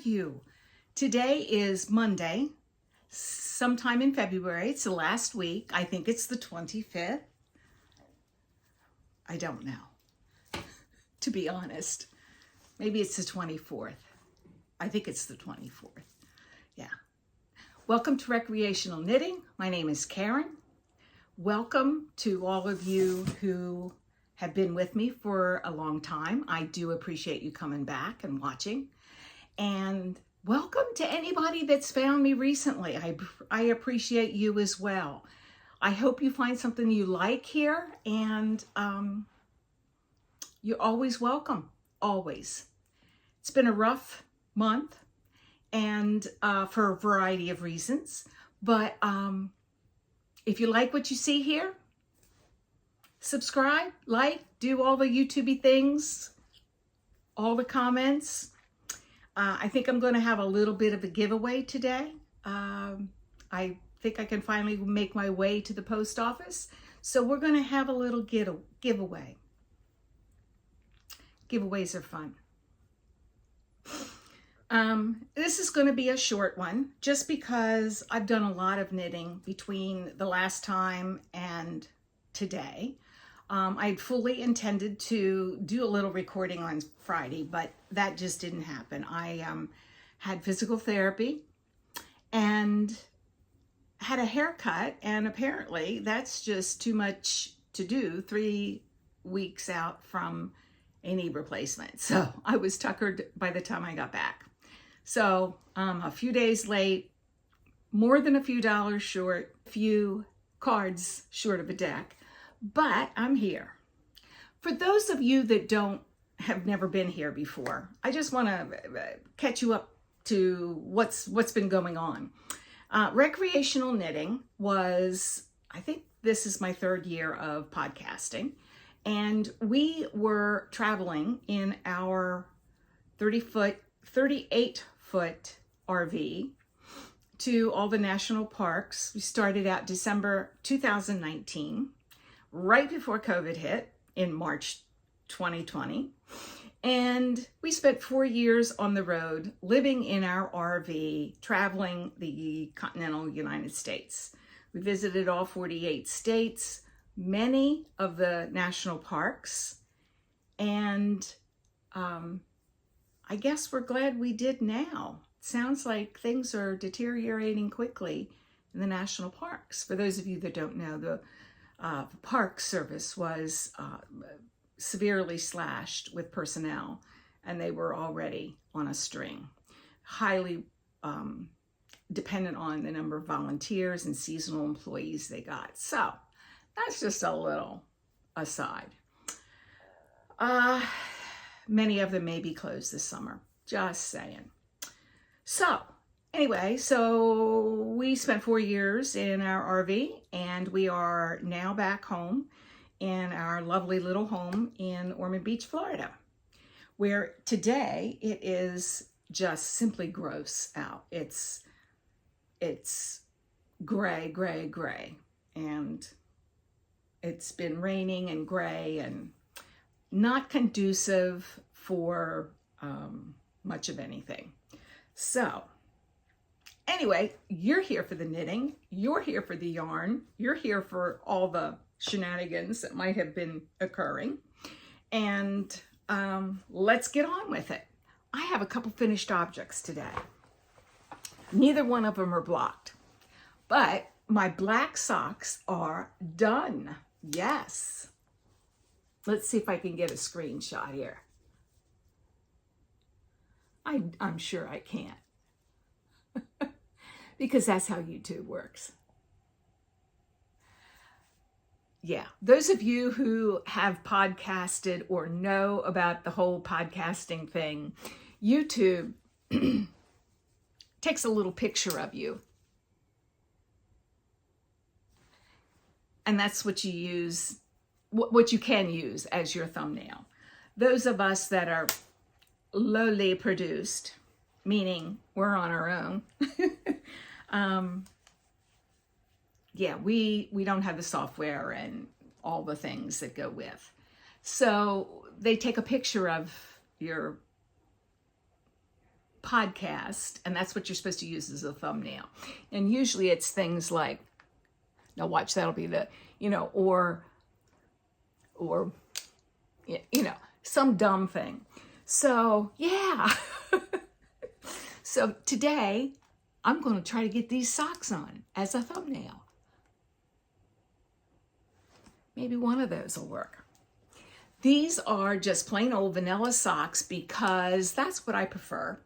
you? Today is Monday, sometime in February. It's the last week. I think it's the 25th. I don't know, to be honest. Maybe it's the 24th. I think it's the 24th. Yeah. Welcome to Recreational Knitting. My name is Karen. Welcome to all of you who have been with me for a long time. I do appreciate you coming back and watching. And welcome to anybody that's found me recently. I appreciate you as well. I hope you find something you like here, and you're always welcome, always. It's been a rough month, and for a variety of reasons, but if you like what you see here, subscribe, like, do all the YouTubey things, all the comments. I think I'm going to have a little bit of a giveaway today. I think I can finally make my way to the post office. So we're going to have a little giveaway. Giveaways are fun. This is going to be a short one just because I've done a lot of knitting between the last time and today. I fully intended to do a little recording on Friday, but that just didn't happen. I had physical therapy and had a haircut, and apparently that's just too much to do 3 weeks out from a knee replacement. So I was tuckered by the time I got back. So a few days late, more than a few dollars short, a few cards short of a deck. But I'm here. For those of you that have never been here before, I just want to catch you up to what's been going on. Recreational knitting was, I think this is my 3rd year of podcasting, and we were traveling in our 38-foot RV to all the national parks. We started out December 2019. Right before COVID hit in March 2020. And we spent 4 years on the road, living in our RV, traveling the continental United States. We visited all 48 states, many of the national parks, and I guess we're glad we did now. Sounds like things are deteriorating quickly in the national parks. For those of you that don't know, the Park Service was severely slashed with personnel, and they were already on a string, highly dependent on the number of volunteers and seasonal employees they got. So that's just a little aside. Many of them may be closed this summer, just saying. So anyway, so we spent 4 years in our RV, and we are now back home in our lovely little home in Ormond Beach, Florida, where today it is just simply gross out. It's gray, gray, gray, and it's been raining and gray and not conducive for much of anything. So anyway, you're here for the knitting, you're here for the yarn, you're here for all the shenanigans that might have been occurring, and let's get on with it. I have a couple finished objects today. Neither one of them are blocked, but my black socks are done. Yes. Let's see if I can get a screenshot here. I'm sure I can't. Because that's how YouTube works. Yeah, those of you who have podcasted or know about the whole podcasting thing, YouTube takes a little picture of you. And that's what you use, what you can use as your thumbnail. Those of us that are lowly produced, meaning we're on our own, yeah, we don't have the software and all the things that go with. So they take a picture of your podcast, and that's what you're supposed to use as a thumbnail. And usually it's things like, now watch, that'll be the, you know, or, you know, some dumb thing. So yeah. So today I'm going to try to get these socks on as a thumbnail. Maybe one of those will work. These are just plain old vanilla socks because that's what I prefer.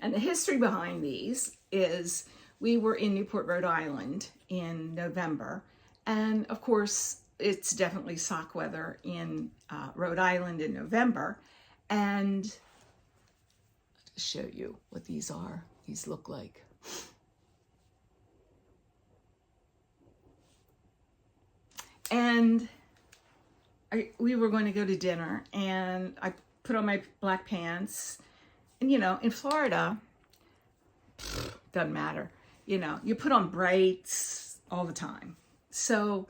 And the history behind these is we were in Newport, Rhode Island in November. And of course, it's definitely sock weather in Rhode Island in November. And to show you what these are, these look like. And we were going to go to dinner, and I put on my black pants. And, you know, in Florida, doesn't matter. You know, you put on brights all the time. So,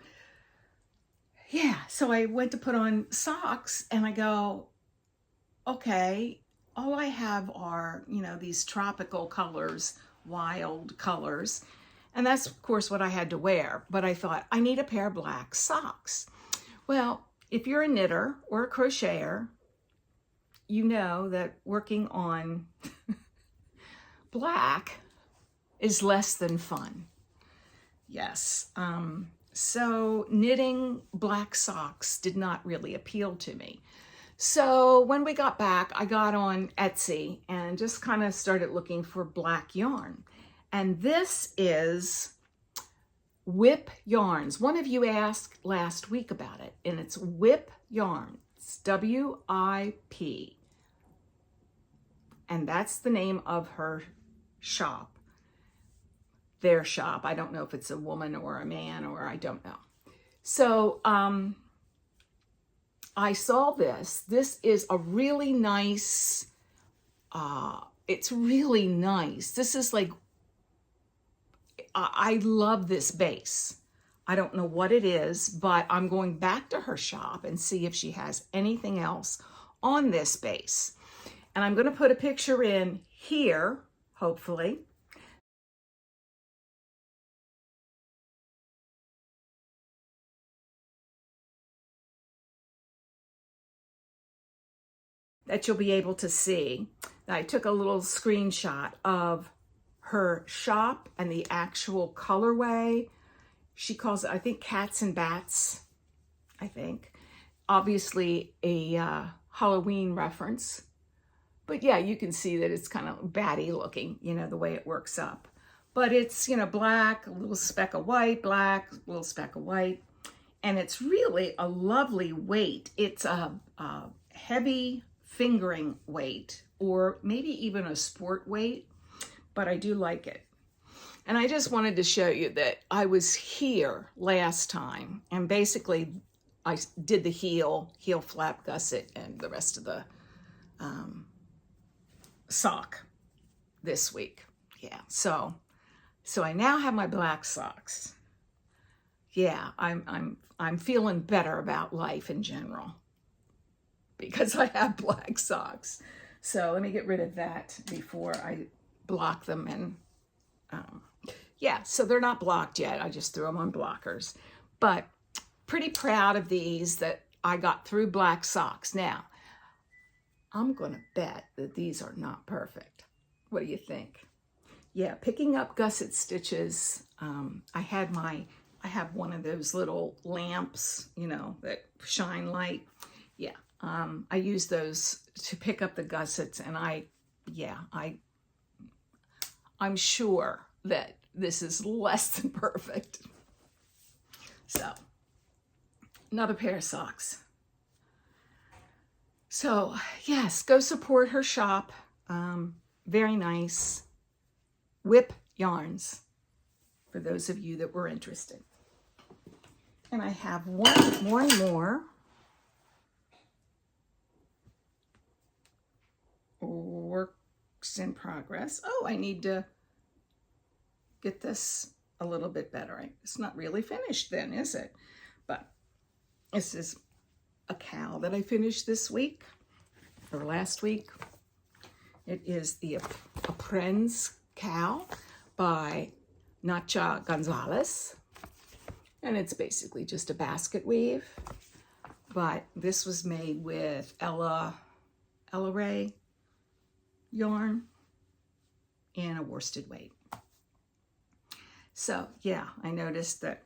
yeah, so I went to put on socks, and I go, okay, all I have are, you know, these tropical colors, wild colors. And that's, of course, what I had to wear. But I thought, I need a pair of black socks. Well, if you're a knitter or a crocheter, you know that working on black is less than fun. Yes. So knitting black socks did not really appeal to me. So when we got back, I got on Etsy and just kind of started looking for black yarn. And this is Whip Yarns. One of you asked last week about it, and it's Whip Yarn. It's W-I-P. And that's the name of her shop. Their shop. I don't know if it's a woman or a man, or I don't know. So I saw this. This is a really nice, it's really nice. This is like, I love this base. I don't know what it is, but I'm going back to her shop and see if she has anything else on this base. And I'm going to put a picture in here, hopefully. That you'll be able to see. I took a little screenshot of her shop and the actual colorway. She calls it, I think, Cats and Bats, I think. Obviously a Halloween reference. But yeah, you can see that it's kind of batty looking, you know, the way it works up. But it's, you know, black, a little speck of white, black, a little speck of white. And it's really a lovely weight. It's a heavy fingering weight, or maybe even a sport weight, but I do like it. And I just wanted to show you that I was here last time, and basically I did the heel flap gusset and the rest of the sock this week. Yeah, so I now have my black socks. Yeah, I'm feeling better about life in general because I have black socks. So let me get rid of that before I block them. And yeah, so they're not blocked yet. I just threw them on blockers. But pretty proud of these that I got through black socks. Now, I'm going to bet that these are not perfect. What do you think? Yeah, picking up gusset stitches. I have one of those little lamps, you know, that shine light. Yeah, I use those to pick up the gussets, and I'm sure that this is less than perfect. So, another pair of socks. So, yes, go support her shop. Very nice. Whip Yarns, for those of you that were interested. And I have one more. Works in progress. Oh, I need to get this a little bit better. It's not really finished then, is it? But this is a cowl that I finished this week or last week. It is the Apren's Cow by Nacha Gonzalez. And it's basically just a basket weave. But this was made with Ella Ray yarn and a worsted weight. So yeah, I noticed that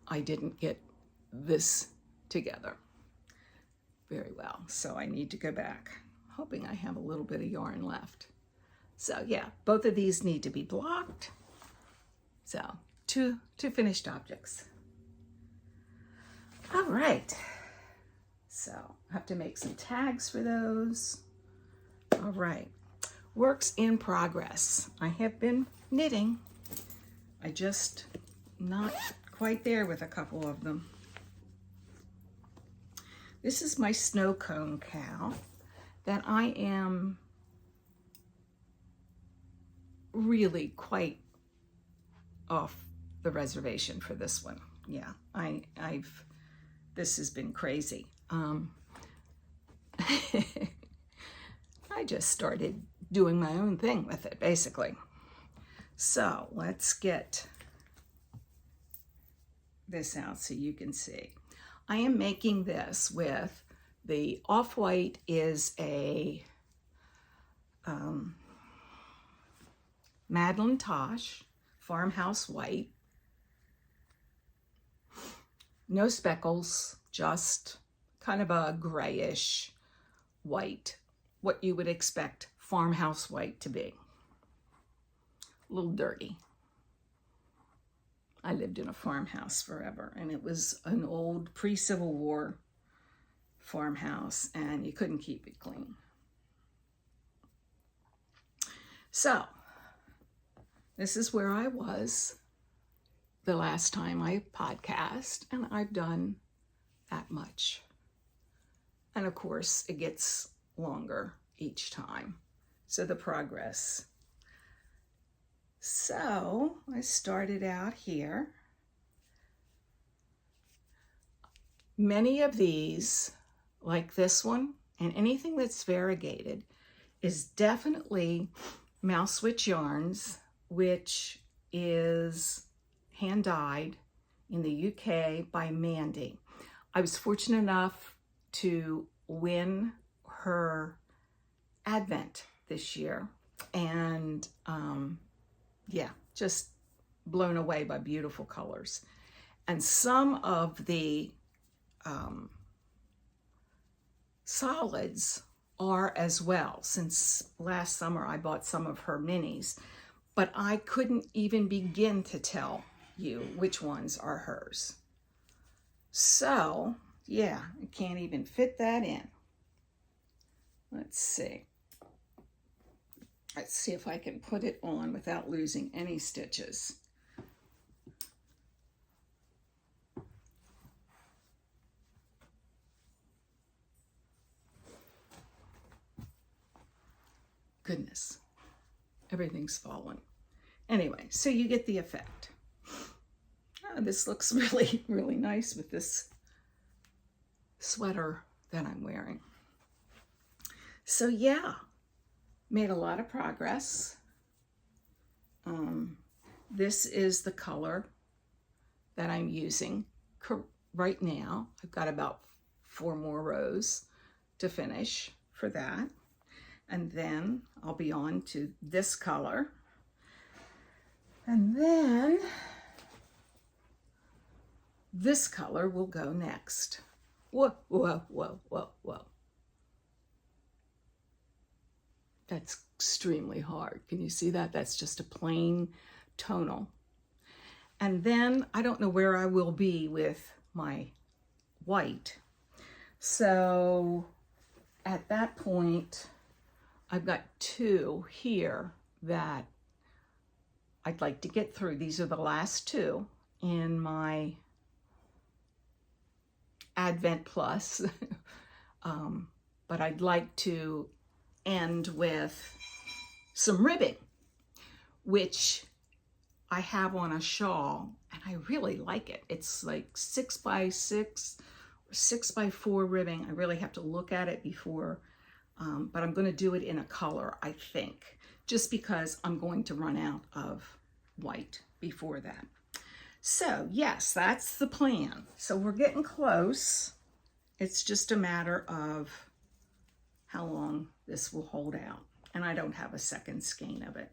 I didn't get this together very well. So I need to go back, hoping I have a little bit of yarn left. So yeah, both of these need to be blocked. So two finished objects. All right, so I have to make some tags for those. All right, works in progress. I have been knitting. I just not quite there with a couple of them. This is my snow cone cow that I am really quite off the reservation for this one. Yeah, this has been crazy. I just started doing my own thing with it, basically. So let's get this out so you can see. I am making this with the off-white is a Madeline Tosh farmhouse white. No speckles, just kind of a grayish white, what you would expect farmhouse white to be. A little dirty. I lived in a farmhouse forever, and it was an old pre-Civil War farmhouse, and you couldn't keep it clean. So, this is where I was the last time I podcast, and I've done that much. And of course, it gets longer each time. So the progress. So I started out here. Many of these, like this one, and anything that's variegated, is definitely Mouse Switch Yarns, which is hand dyed in the UK by Mandy. I was fortunate enough to win her Advent this year, and yeah, just blown away by beautiful colors. And some of the solids are as well. Since last summer I bought some of her minis, but I couldn't even begin to tell you which ones are hers. So yeah, I can't even fit that in. Let's see. Let's see if I can put it on without losing any stitches. Goodness, everything's fallen. Anyway, so you get the effect. Oh, this looks really, really nice with this sweater that I'm wearing. So yeah, made a lot of progress. This is the color that I'm using right now. I've got about 4 more rows to finish for that. And then I'll be on to this color. And then this color will go next. Whoa, whoa, whoa, whoa, whoa. That's extremely hard. Can you see that? That's just a plain tonal. And then I don't know where I will be with my white. So at that point, I've got 2 here that I'd like to get through. These are the last 2 in my Advent Plus. But I'd like to end with some ribbing, which I have on a shawl, and I really like it. It's like 6x6 or 6x4 ribbing. I really have to look at it before but I'm going to do it in a color, I think, just because I'm going to run out of white before that. So yes, that's the plan. So we're getting close. It's just a matter of how long this will hold out. And I don't have a second skein of it.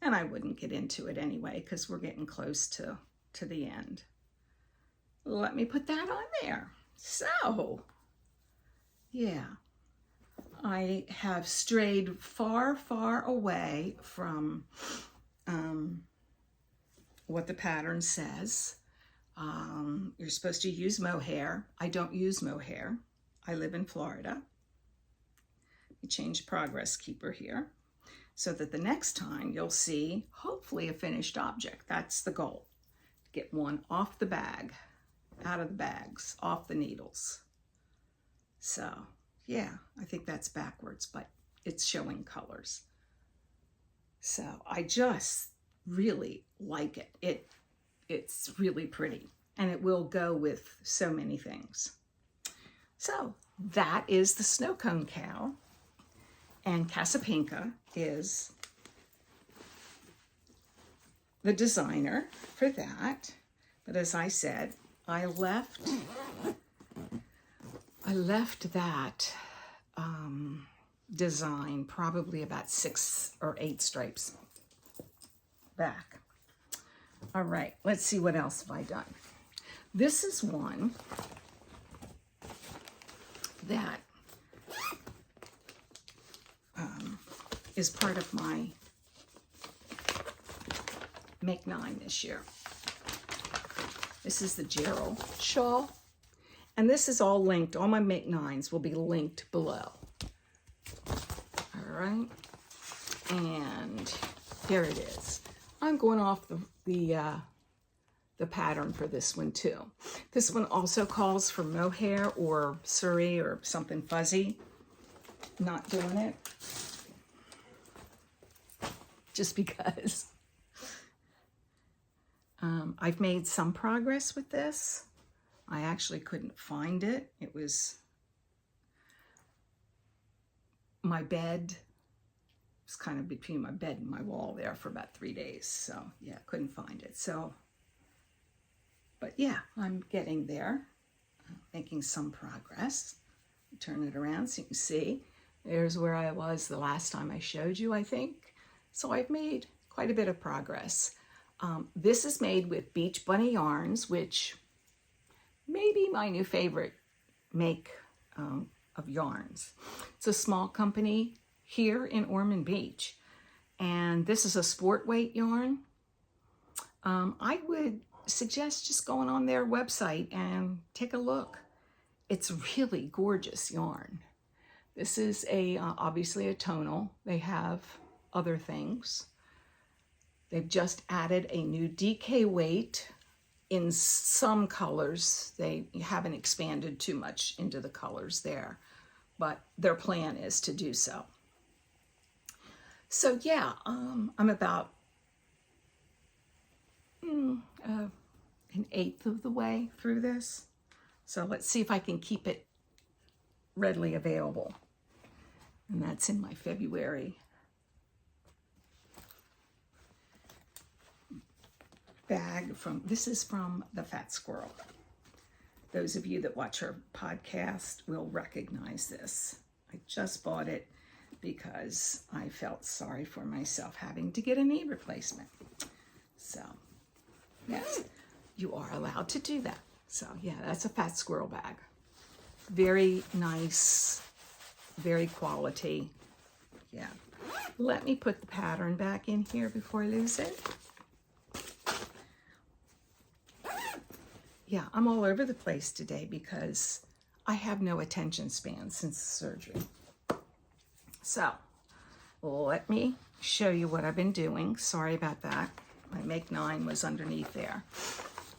And I wouldn't get into it anyway because we're getting close to the end. Let me put that on there. So, yeah, I have strayed far, far away from what the pattern says. You're supposed to use mohair. I don't use mohair. I live in Florida. You change progress keeper here so that the next time you'll see hopefully a finished object. That's the goal. Get one off the bag, out of the bags, off the needles. So yeah, I think that's backwards, but it's showing colors. So I just really like it. It's really pretty, and it will go with so many things. So that is the snow cone cow, and Casipinka is the designer for that. But as I said, I left that design probably about 6 or 8 stripes back. All right, let's see what else have I done. This is one that is part of my Make 9 this year. This is the Jarrell shawl. And this is all linked. All my Make 9s will be linked below. All right. And there it is. I'm going off the pattern for this one too. This one also calls for mohair or suri or something fuzzy. Not doing it. Just because. I've made some progress with this. I actually couldn't find it. It was my bed. It was kind of between my bed and my wall there for about 3 days. So yeah, couldn't find it. So, but yeah, I'm getting there. Making some progress. Turn it around so you can see. There's where I was the last time I showed you, I think. So I've made quite a bit of progress. This is made with Beach Bunny yarns, which may be my new favorite make of yarns. It's a small company here in Ormond Beach, and this is a sport weight yarn. I would suggest just going on their website and take a look. It's really gorgeous yarn. This is obviously a tonal. They have other things. They've just added a new DK weight in some colors. They haven't expanded too much into the colors there, but their plan is to do so. So yeah, I'm about an 1/8 of the way through this. So let's see if I can keep it readily available. And that's in my February bag this is from the Fat Squirrel. Those of you that watch her podcast will recognize this. I just bought it because I felt sorry for myself having to get a knee replacement. So yes, you are allowed to do that. So yeah, that's a Fat Squirrel bag. Very nice, very quality. Yeah. Let me put the pattern back in here before I lose it. Yeah, I'm all over the place today because I have no attention span since the surgery. So let me show you what I've been doing. Sorry about that. My Make 9 was underneath there.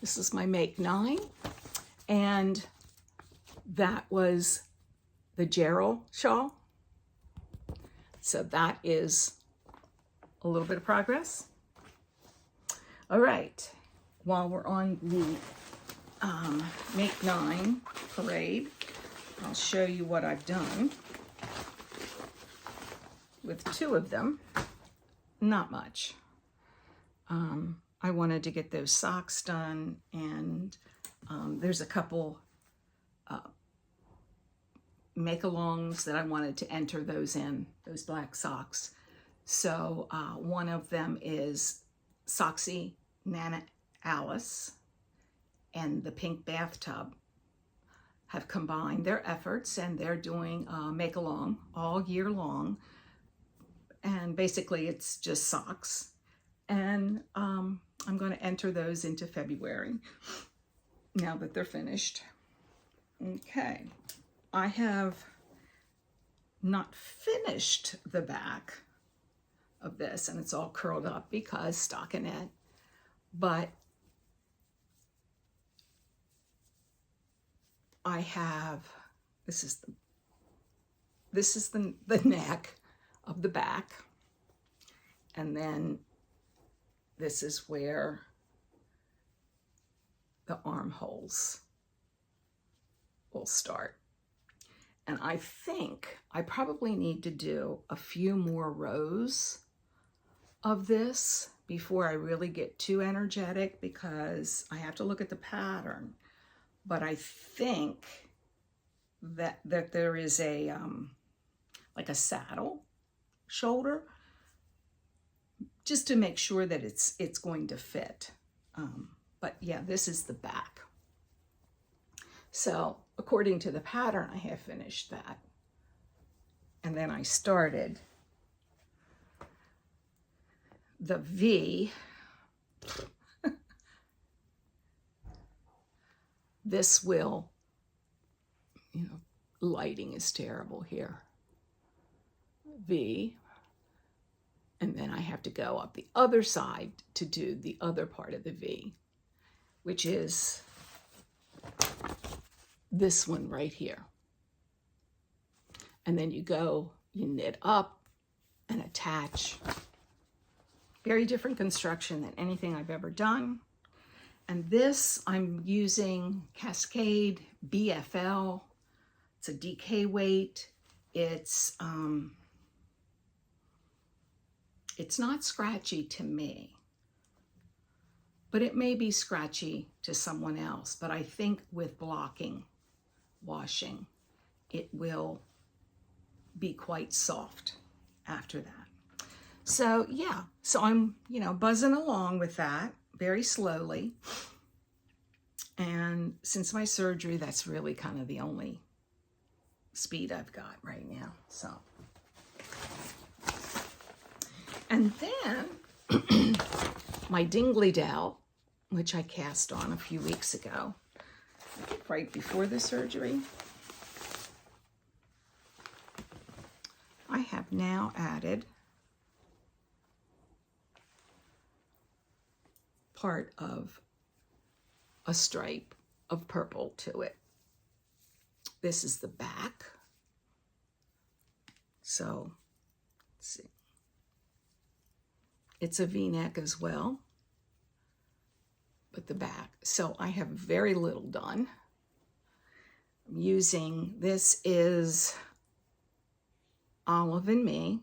This is my Make 9, and that was the Jarrell shawl. So that is a little bit of progress. All right, while we're on the Make 9 parade, I'll show you what I've done. with 2 of them, not much. I wanted to get those socks done, and there's a couple make-alongs that I wanted to enter those in, those black socks. So one of them is SoxyNanaAlice and the Pink Bathtub have combined their efforts, and they're doing make-along all year long. And basically it's just socks. And I'm going to enter those into February now that they're finished. Okay, I have not finished the back of this, and it's all curled up because stockinette, but I have, this is the neck of the back, and then this is where the armholes will start. And I think I probably need to do a few more rows of this before I really get too energetic, because I have to look at the pattern. But I think that there is a like a saddle shoulder, just to make sure that it's going to fit. But yeah, this is the back. So according to the pattern, I have finished that. And then I started the V. This will, lighting is terrible here. V. And then I have to go up the other side to do the other part of the V, which is this one right here. And then you knit up and attach. Very different construction than anything I've ever done. And this, I'm using Cascade BFL. It's a DK weight. It's not scratchy to me, but it may be scratchy to someone else. But I think with blocking, washing, it will be quite soft after that. So yeah, so I'm, buzzing along with that very slowly. And since my surgery, that's really kind of the only speed I've got right now. So, and then my Dingley Dell, which I cast on a few weeks ago, I think right before the surgery, I have now added part of a stripe of purple to it. This is the back. So, let's see. It's a V-neck as well, but the back. So I have very little done. I'm using, this is Olive and Me.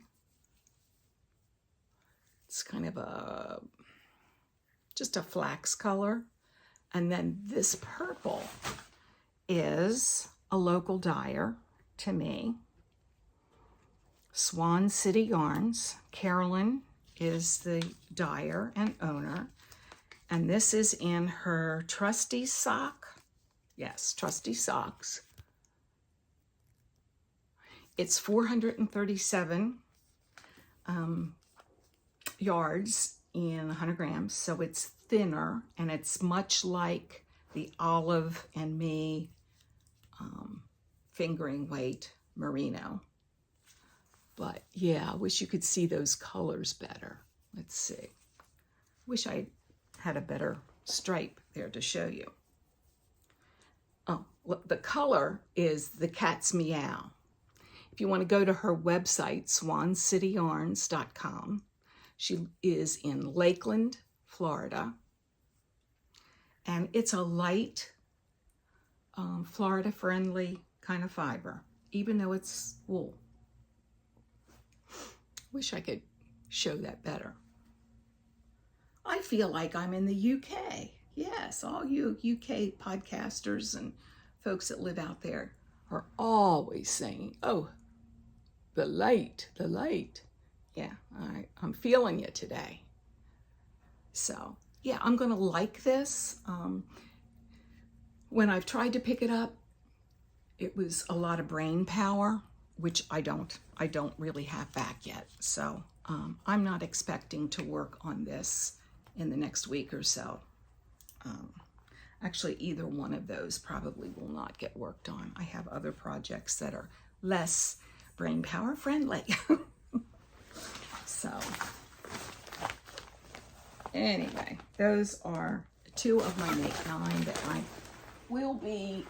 It's kind of just a flax color. And then this purple is a local dyer to me. Swan City Yarns. Carolyn is the dyer and owner. And this is in her trusty sock. Yes, trusty socks. It's 437 yards in 100 grams. So it's thinner, and it's much like the Olive and Me fingering weight merino. But yeah, I wish you could see those colors better. Let's see. Wish I had a better stripe there to show you. Oh, look, the color is the cat's meow. If you want to go to her website, swancityyarns.com, she is in Lakeland, Florida. And it's a light, Florida-friendly kind of fiber, even though it's wool. Wish I could show that better. I feel like I'm in the UK. Yes, all you UK podcasters and folks that live out there are always saying, oh, the light, the light. Yeah, I'm feeling it today. So, yeah, I'm going to like this. When I've tried to pick it up, it was a lot of brain power, which I don't really have back yet. So I'm not expecting to work on this in the next week or so. Actually, either one of those probably will not get worked on. I have other projects that are less brain power friendly. So anyway, those are two of my Make 9 that I will be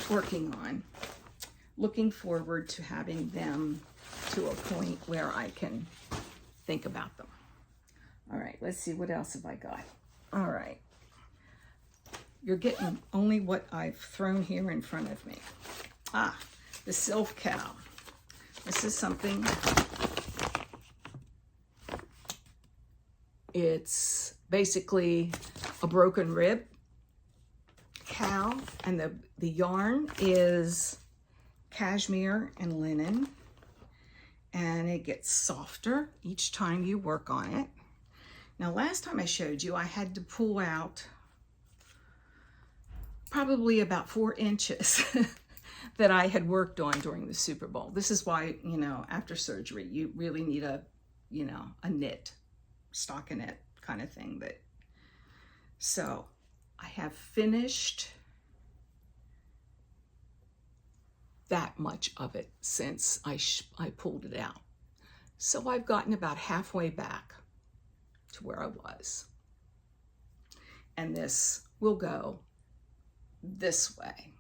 working on. Looking forward to having them to a point where I can think about them. All right, let's see, what else have I got? All right. You're getting only what I've thrown here in front of me. Ah, the Silk Cow. This is something, it's basically a broken rib cow, and the yarn is cashmere and linen, and it gets softer each time you work on it. Now, last time I showed you, I had to pull out probably about 4 inches that I had worked on during the Super Bowl. This is why, you know, after surgery, you really need a knit, stockinette kind of thing. So I have finished that much of it since I pulled it out. So I've gotten about halfway back to where I was. And this will go this way.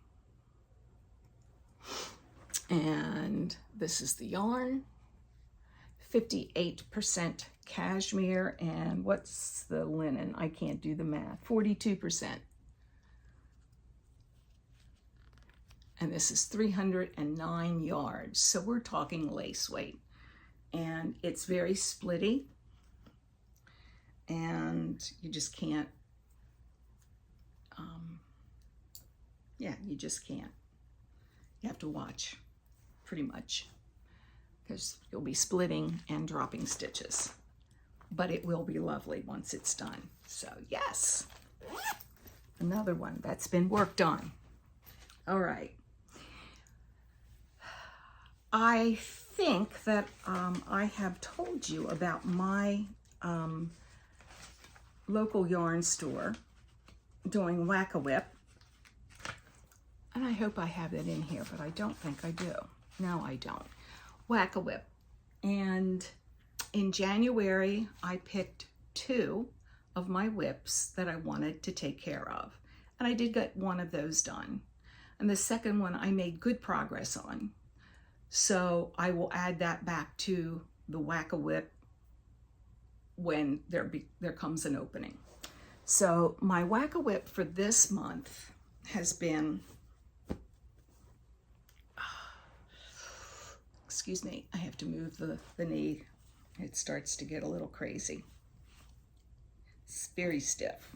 And this is the yarn, 58% cashmere, and what's the linen? I can't do the math, 42%. And this is 309 yards, so we're talking lace weight. And it's very splitty, and you just can't, yeah, you just can't. You have to watch, pretty much, because you'll be splitting and dropping stitches. But it will be lovely once it's done. So yes, another one that's been worked on. All right. I think that I have told you about my local yarn store doing Whack-A-Whip. And I hope I have it in here, but I don't think I do. No, I don't. Whack-A-Whip. And in January, I picked 2 of my whips that I wanted to take care of. And I did get one of those done. And the second one I made good progress on. So I will add that back to the Whack-A-Whip when there comes an opening. So my Whack-A-Whip for this month has been, excuse me, I have to move the knee. It starts to get a little crazy. It's very stiff.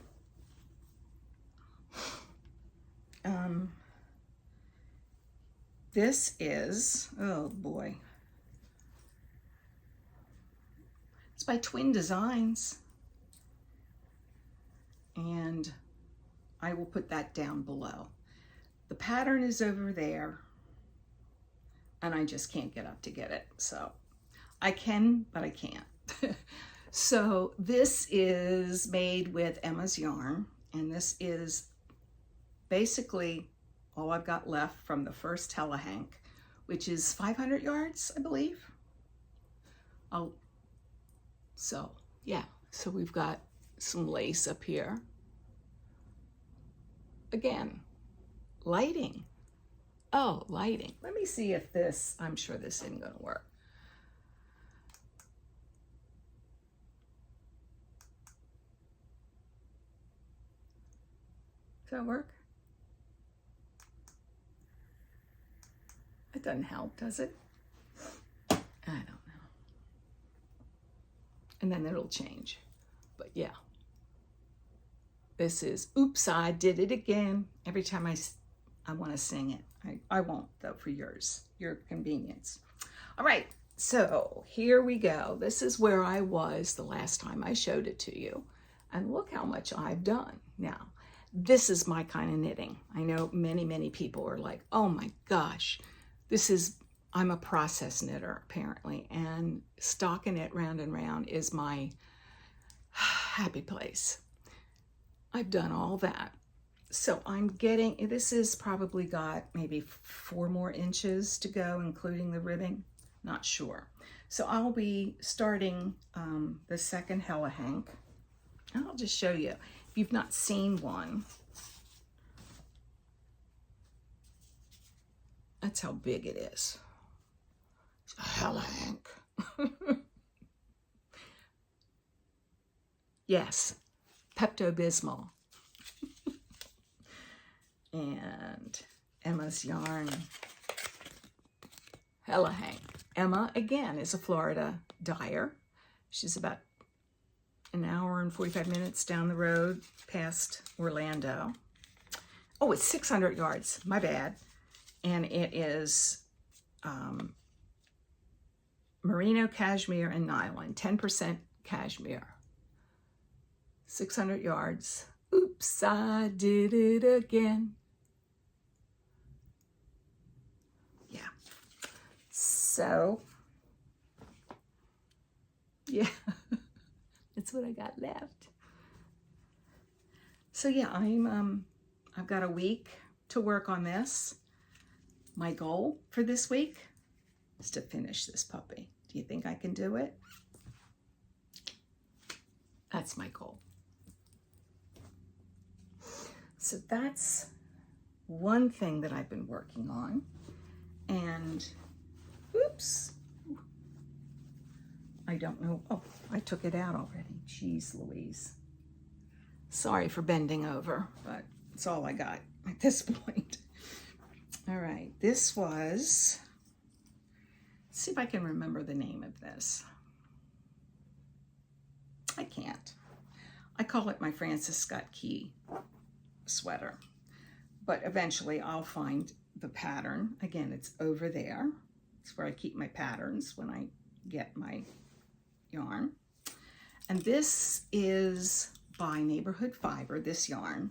This is, oh boy. It's by Twin Designs. And I will put that down below. The pattern is over there, and I just can't get up to get it. So I can, but I can't. So this is made with Emma's yarn, and this is basically all I've got left from the first telehank, which is 500 yards, I believe. So yeah, so we've got some lace up here. Again, lighting. Oh, lighting. Let me see if this, I'm sure this isn't gonna work. Does that work? It doesn't help, does it? I don't know. and then it'll change. But yeah, this is, oops, I did it again. Every time I want to sing it. I won't though, for your convenience. All right, so here we go. This is where I was the last time I showed it to you. And look how much I've done. Now, this is my kind of knitting. I know many, many people are like, oh my gosh, I'm a process knitter apparently, and stocking it round and round is my happy place. I've done all that. So this is probably got maybe 4 more inches to go, including the ribbing, not sure. So I'll be starting the second Hella Hank. And I'll just show you, if you've not seen one, that's how big it is. It's a Hella Hank. Yes, Pepto-Bismol. And Emma's yarn, Hella Hank. Emma, again, is a Florida dyer. She's about an hour and 45 minutes down the road past Orlando. Oh, it's 600 yards, my bad. And it is merino, cashmere, and nylon, 10% cashmere. 600 yards. Oops, I did it again. Yeah. So, yeah, that's what I got left. So yeah, I've got a week to work on this. My goal for this week is to finish this puppy. Do you think I can do it? That's my goal. So that's one thing that I've been working on. And, oops, I don't know. Oh, I took it out already. Jeez Louise. Sorry for bending over, but it's all I got at this point. All right, this was, let's see if I can remember the name of this. I can't. I call it my Francis Scott Key sweater, but eventually I'll find the pattern. Again, it's over there. It's where I keep my patterns when I get my yarn. And this is by Neighborhood Fiber, this yarn.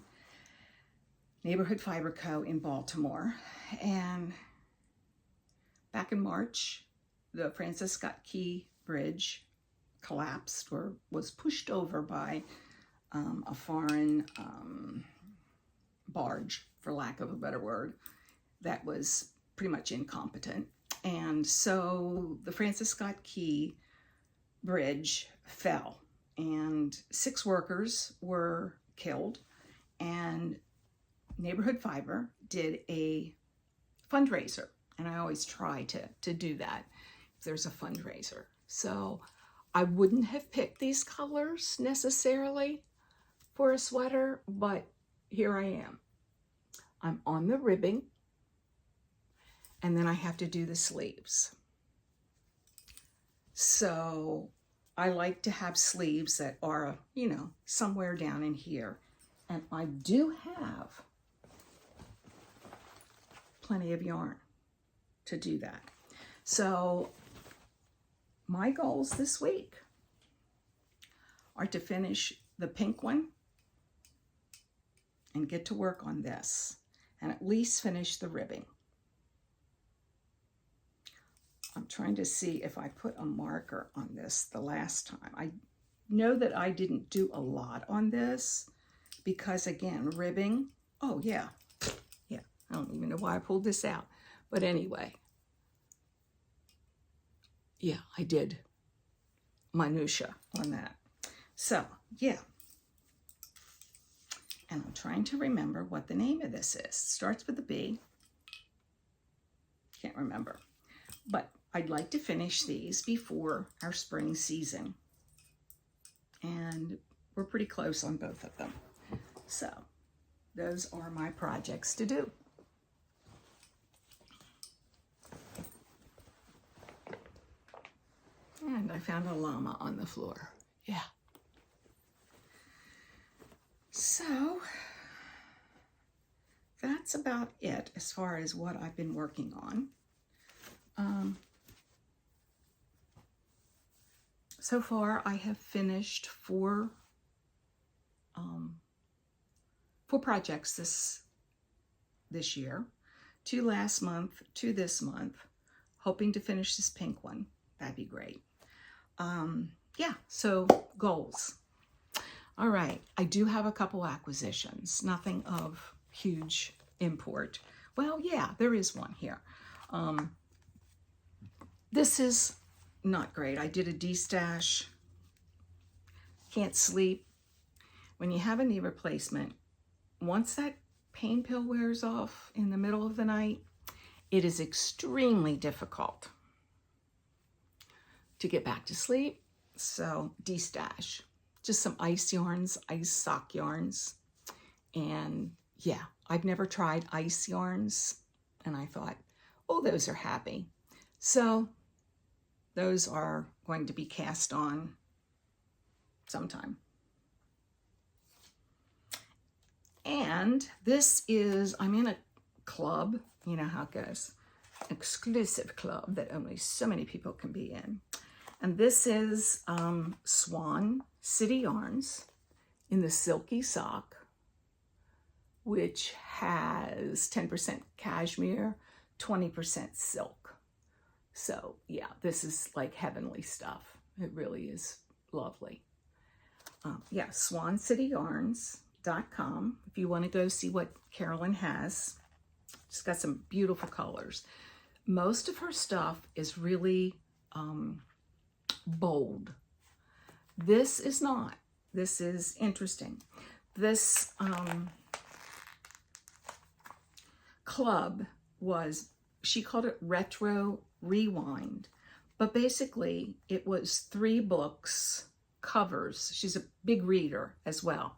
Neighborhood Fiber Co. in Baltimore. And back in March, the Francis Scott Key Bridge collapsed or was pushed over by a foreign barge, for lack of a better word, that was pretty much incompetent. And so the Francis Scott Key Bridge fell and 6 workers were killed, and Neighborhood Fiber did a fundraiser, and I always try to do that if there's a fundraiser. So I wouldn't have picked these colors necessarily for a sweater, but here I am. I'm on the ribbing, and then I have to do the sleeves. So I like to have sleeves that are, you know, somewhere down in here. And I do have plenty of yarn to do that. So my goals this week are to finish the pink one and get to work on this and at least finish the ribbing. I'm trying to see if I put a marker on this the last time. I know that I didn't do a lot on this because, again, ribbing. Oh, yeah. Yeah, I don't even know why I pulled this out. But anyway, yeah, I did minutia on that. So, yeah. And I'm trying to remember what the name of this is. It starts with a B. Can't remember. But I'd like to finish these before our spring season. And we're pretty close on both of them. So those are my projects to do. And I found a llama on the floor. yeah. So that's about it as far as what I've been working on. So far, I have finished four projects this year. 2 last month, 2 this month. Hoping to finish this pink one. That'd be great. Yeah, so goals. All right, I do have a couple acquisitions. Nothing of huge import. Well, yeah, there is one here. This is not great. I did a de-stash. Can't sleep. When you have a knee replacement, once that pain pill wears off in the middle of the night, it is extremely difficult to get back to sleep. So de-stash. Just some ice yarns, ice sock yarns. And yeah, I've never tried ice yarns. And I thought, oh, those are happy. So those are going to be cast on sometime. And this is, I'm in a club, you know how it goes, exclusive club that only so many people can be in. And this is Swan City Yarns in the silky sock, which has 10% cashmere, 20% silk. So yeah, this is like heavenly stuff. It really is lovely. Yeah, swancityyarns.com if you want to go see what Kaylan has. She's got some beautiful colors. Most of her stuff is really bold. This is not. This is interesting. This club was, she called it Retro Rewind, but basically it was 3 books, covers. She's a big reader as well.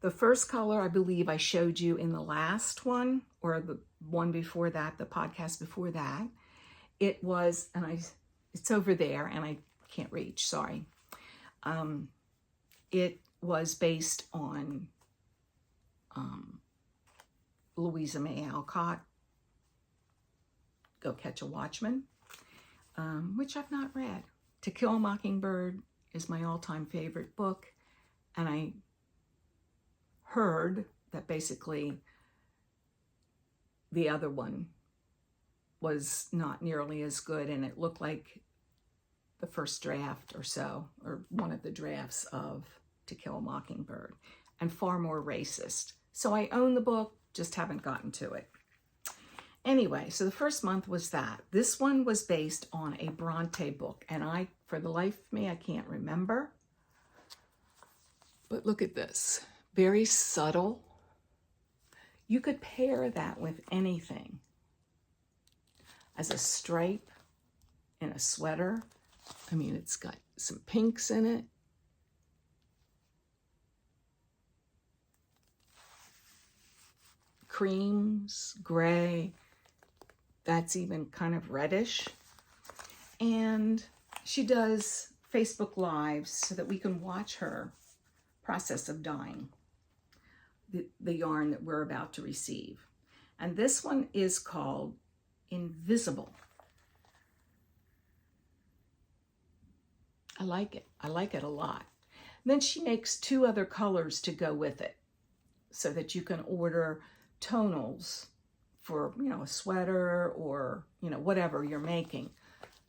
The first color, I believe I showed you in the last one, or the one before that, the podcast before that. It was, and it's over there and I can't reach, sorry. It was based on Louisa May Alcott, Go Catch a Watchman, which I've not read. To Kill a Mockingbird is my all-time favorite book, and I heard that basically the other one was not nearly as good, and it looked like the first draft or so, or one of the drafts of To Kill a Mockingbird, and far more racist. So I own the book, just haven't gotten to it. Anyway, so the first month was that. This one was based on a Bronte book, and I, for the life of me, I can't remember. But look at this. Very subtle. You could pair that with anything. As a stripe in a sweater. I mean, it's got some pinks in it. Creams, gray. That's even kind of reddish. And she does Facebook Lives so that we can watch her process of dyeing the yarn that we're about to receive. And this one is called Invisible. I like it. I like it a lot. And then she makes 2 other colors to go with it so that you can order tonals for, you know, a sweater or, you know, whatever you're making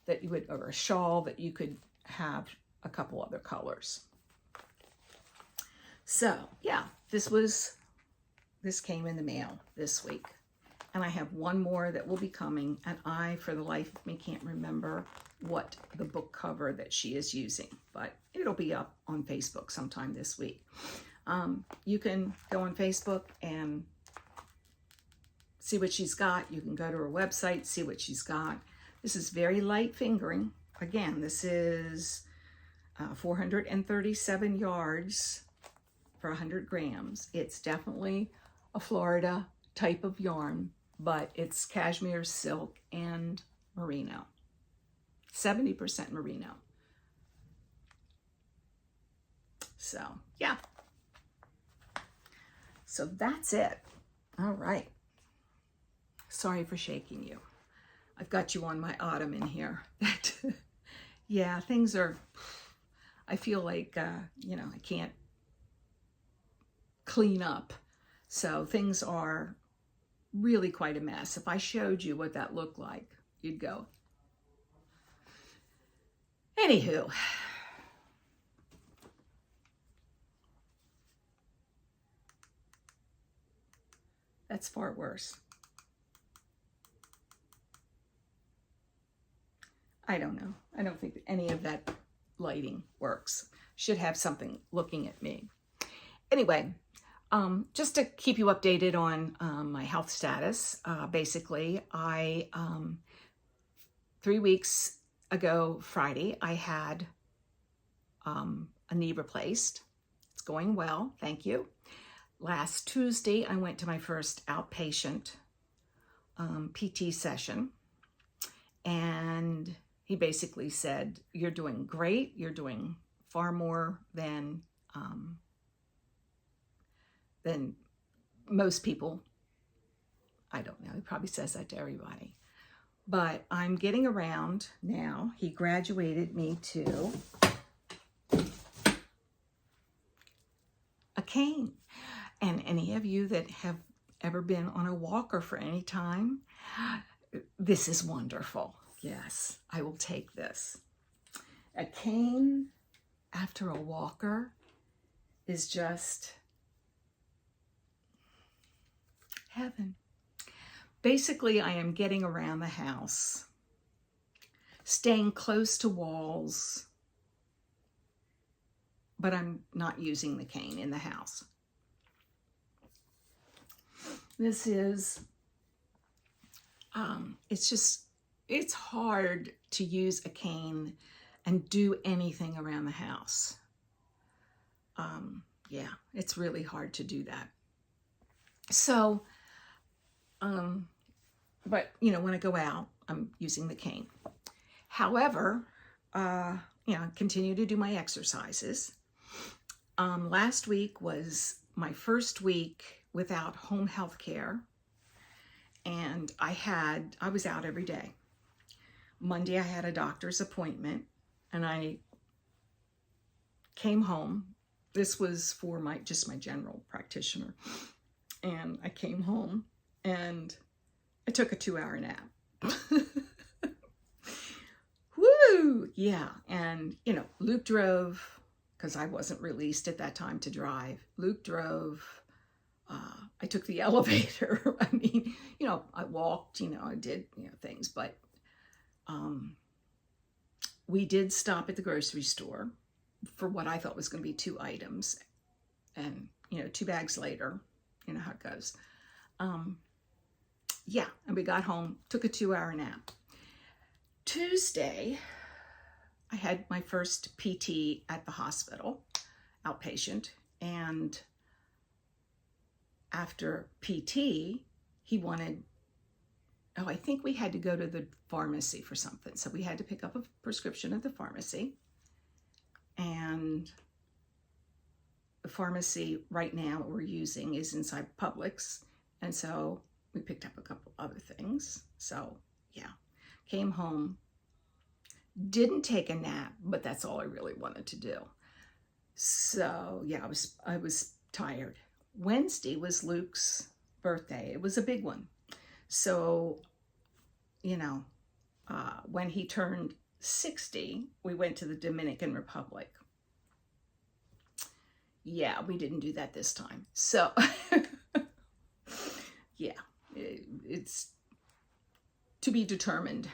that you would, or a shawl that you could have a couple other colors. So yeah, this came in the mail this week. And I have one more that will be coming, and I, for the life of me, can't remember what the book cover that she is using, but it'll be up on Facebook sometime this week. You can go on Facebook and see what she's got. You can go to her website, see what she's got. This is very light fingering. Again, this is 437 yards for 100 grams. It's definitely a Florida type of yarn, but it's cashmere, silk, and merino. 70% merino. So, yeah. So that's it. All right. Sorry for shaking you. I've got you on my ottoman here. Yeah, things are, I feel like, you know, I can't clean up. So things are really quite a mess. If I showed you what that looked like, you'd go. Anywho. That's far worse. I don't know. I don't think any of that lighting works. Should have something looking at me. Anyway, just to keep you updated on my health status, basically, 3 weeks ago Friday, I had a knee replaced. It's going well, thank you. Last Tuesday, I went to my first outpatient PT session, and he basically said, "You're doing great. You're doing far more than most people." I don't know. He probably says that to everybody. But I'm getting around now. He graduated me to a cane. And any of you that have ever been on a walker for any time, this is wonderful. Yes, I will take this. A cane after a walker is just heaven. Basically, I am getting around the house, staying close to walls, but I'm not using the cane in the house. This is, it's hard to use a cane and do anything around the house. Yeah, it's really hard to do that. So, but, you know, when I go out, I'm using the cane. However, you know, I continue to do my exercises. Last week was my first week without home health care, and I was out every day. Monday I had a doctor's appointment, and I came home. This was for just my general practitioner, and I came home and I took a 2-hour nap. Woo! Yeah, and you know, Luke drove, because I wasn't released at that time to drive. Luke drove. I took the elevator. I mean, you know, I walked, you know, I did, you know, things, but we did stop at the grocery store for what I thought was going to be 2 items. And, you know, 2 bags later, you know how it goes. Yeah, and we got home, took a 2-hour nap. Tuesday, I had my first PT at the hospital, outpatient, and after PT, he wanted, I think we had to go to the pharmacy for something. So we had to pick up a prescription at the pharmacy. And the pharmacy right now we're using is inside Publix. And so we picked up a couple other things. So yeah, came home, didn't take a nap, but that's all I really wanted to do. So yeah, I was tired. Wednesday was Luke's birthday. It was a big one. So, you know, when he turned 60, we went to the Dominican Republic. Yeah, we didn't do that this time. So, yeah, it's to be determined.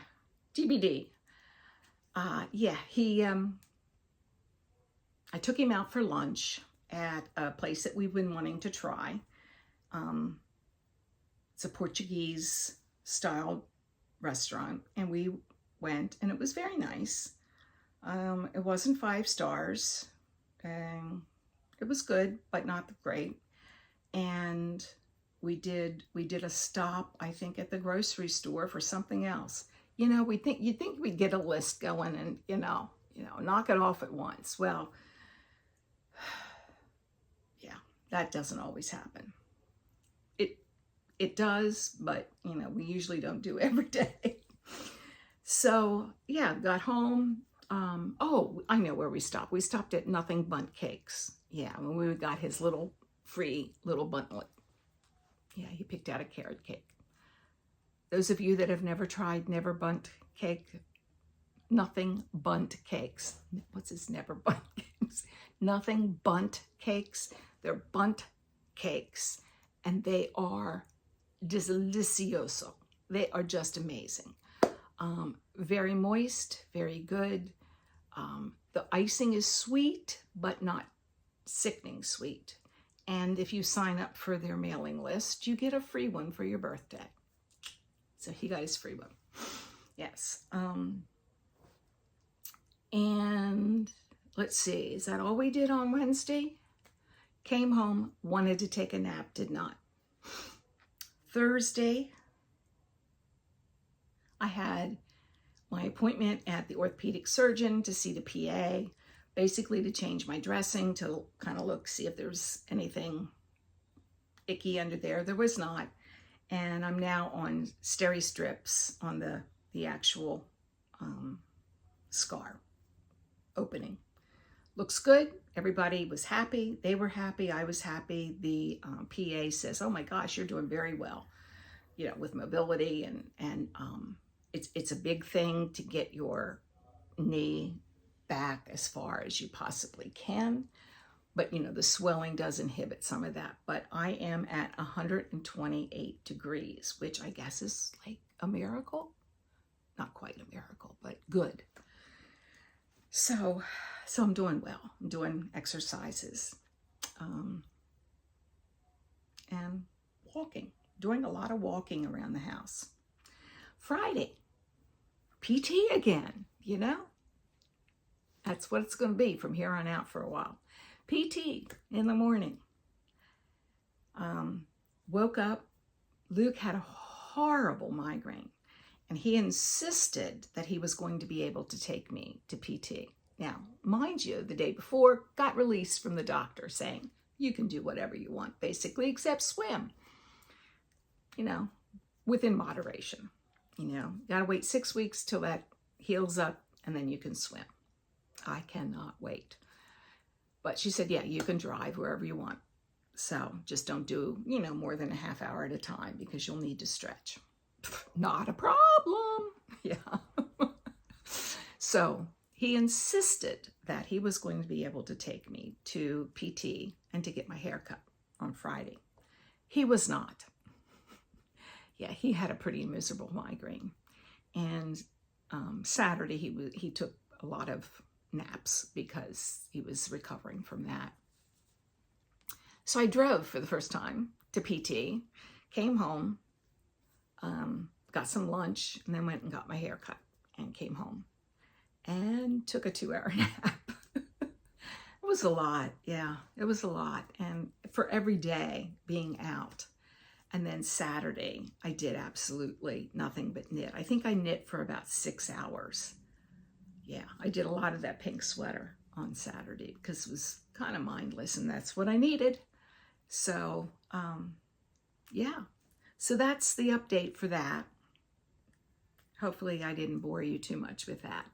TBD. Yeah, I took him out for lunch at a place that we've been wanting to try. It's a Portuguese style restaurant, and we went, and it was very nice. It wasn't 5 stars, and it was good, but not great. And we did a stop, I think, at the grocery store for something else. You know, you'd think we'd get a list going and, you know, knock it off at once. Well, that doesn't always happen. It does, but you know, we usually don't do every day. So yeah, got home. Oh, I know where we stopped. We stopped at Nothing Bundt Cakes. Yeah, when we got his little free little buntlet. Yeah, he picked out a carrot cake. Those of you that have never tried Never Bundt cake, Nothing Bundt Cakes. What's his Never Bundt Cakes? Nothing Bundt Cakes. They're Bundt cakes, and they are delicioso. They are just amazing. Very moist, very good. The icing is sweet, but not sickening sweet. And if you sign up for their mailing list, you get a free one for your birthday. So he got his free one. Yes. And let's see, is that all we did on Wednesday? Came home, wanted to take a nap, did not. Thursday, I had my appointment at the orthopedic surgeon to see the PA, basically to change my dressing, to kind of look, see if there's anything icky under there. There was not. And I'm now on steri strips on the actual scar opening. Looks good. Everybody was happy. They were happy. I was happy. The PA says, "Oh my gosh, you're doing very well, you know, with mobility and it's a big thing to get your knee back as far as you possibly can. But, you know, the swelling does inhibit some of that. But I am at 128 degrees, which I guess is like a miracle. Not quite a miracle, but good. So I'm doing well. I'm doing exercises and walking, doing a lot of walking around the house. Friday, PT again, you know? That's what it's going to be from here on out for a while. PT in the morning. Woke up. Luke had a horrible migraine, and he insisted that he was going to be able to take me to PT. Now, mind you, the day before, got released from the doctor saying, you can do whatever you want, basically, except swim. You know, within moderation. You know, got to wait 6 weeks till that heals up, and then you can swim. I cannot wait. But she said, yeah, you can drive wherever you want. So just don't do, you know, more than a half hour at a time because you'll need to stretch. Not a problem. Yeah. So he insisted that he was going to be able to take me to PT and to get my hair cut on Friday. He was not. Yeah, he had a pretty miserable migraine. And Saturday he took a lot of naps because he was recovering from that. So I drove for the first time to PT, came home, got some lunch, and then went and got my hair cut and came home and took a 2-hour nap. It was a lot. Yeah, it was a lot. And for every day being out. And then Saturday, I did absolutely nothing but knit. I think I knit for about 6 hours. Yeah, I did a lot of that pink sweater on Saturday because it was kind of mindless and that's what I needed. So, yeah. So that's the update for that. Hopefully I didn't bore you too much with that.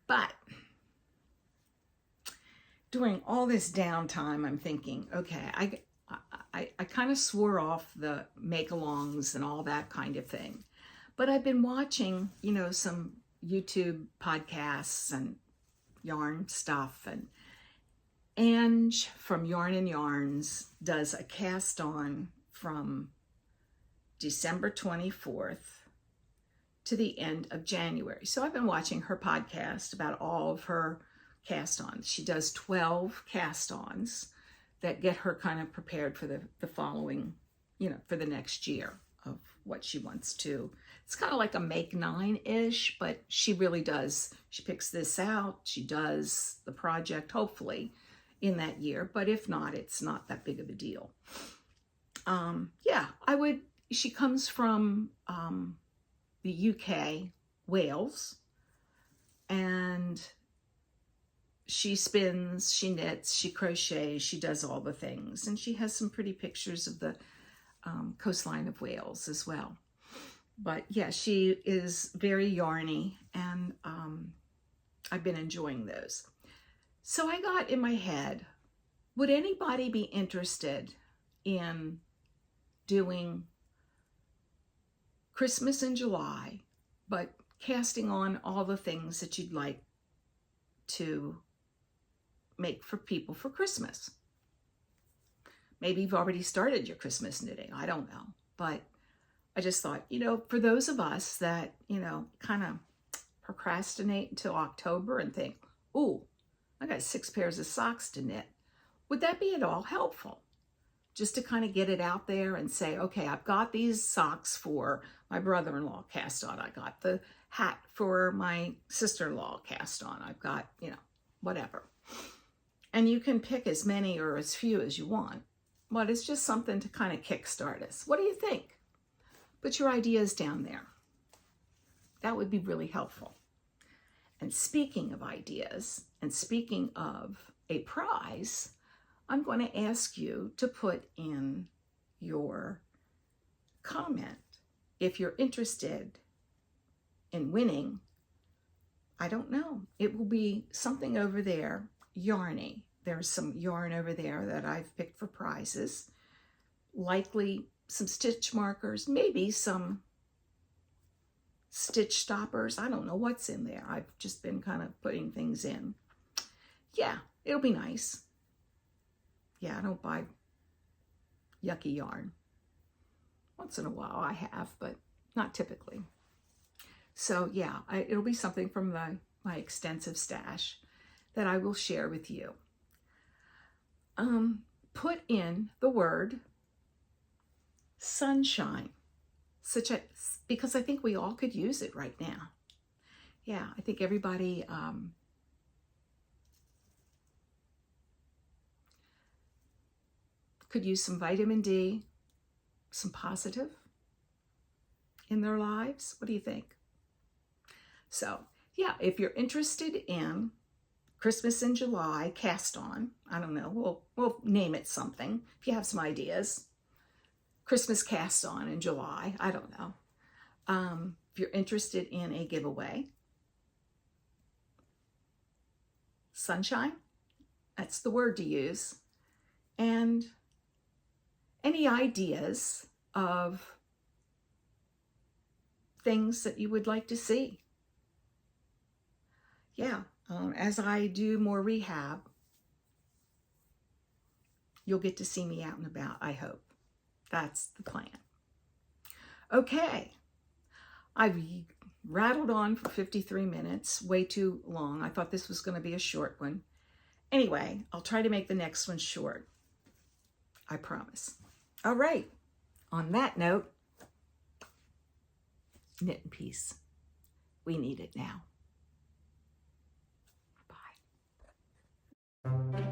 But during all this downtime, I'm thinking, okay, I kind of swore off the make-alongs and all that kind of thing. But I've been watching, you know, some YouTube podcasts and yarn stuff. And Ange from Yarn and Yarns does a cast on from December 24th to the end of January. So I've been watching her podcast about all of her cast-ons. She does 12 cast-ons that get her kind of prepared for the following, you know, for the next year of what she wants to. It's kind of like a make 9-ish, but she really does. She picks this out. She does the project, hopefully, in that year. But if not, it's not that big of a deal. Yeah, she comes from the UK, Wales, and she spins, she knits, she crochets, she does all the things. And she has some pretty pictures of the coastline of Wales as well. But yeah, she is very yarny, and I've been enjoying those. So I got in my head, would anybody be interested in doing Christmas in July, but casting on all the things that you'd like to make for people for Christmas? Maybe you've already started your Christmas knitting, I don't know. But I just thought, you know, for those of us that, you know, kind of procrastinate until October and think, ooh, I got 6 pairs of socks to knit, would that be at all helpful? Just to kind of get it out there and say, okay, I've got these socks for my brother-in-law cast on. I got the hat for my sister-in-law cast on. I've got, you know, whatever. And you can pick as many or as few as you want, but it's just something to kind of kickstart us. What do you think? Put your ideas down there. That would be really helpful. And speaking of ideas, and speaking of a prize, I'm going to ask you to put in your comment if you're interested in winning. I don't know. It will be something over there, yarny. There's some yarn over there that I've picked for prizes. Likely some stitch markers, maybe some stitch stoppers. I don't know what's in there. I've just been kind of putting things in. Yeah, it'll be nice. Yeah, I don't buy yucky yarn. Once in a while I have, but not typically. So yeah, it'll be something from my extensive stash that I will share with you. Put in the word sunshine, because I think we all could use it right now. Yeah, I think everybody could use some vitamin D, some positive in their lives. What do you think? So yeah, if you're interested in Christmas in July cast on, I don't know, we'll name it something. If you have some ideas, Christmas cast on in July, I don't know. If you're interested in a giveaway, sunshine, that's the word to use. And any ideas of things that you would like to see. Yeah, as I do more rehab, you'll get to see me out and about, I hope. That's the plan. Okay, I've rattled on for 53 minutes, way too long. I thought this was going to be a short one. Anyway, I'll try to make the next one short. I promise. All right, on that note, knit in peace. We need it now. Bye.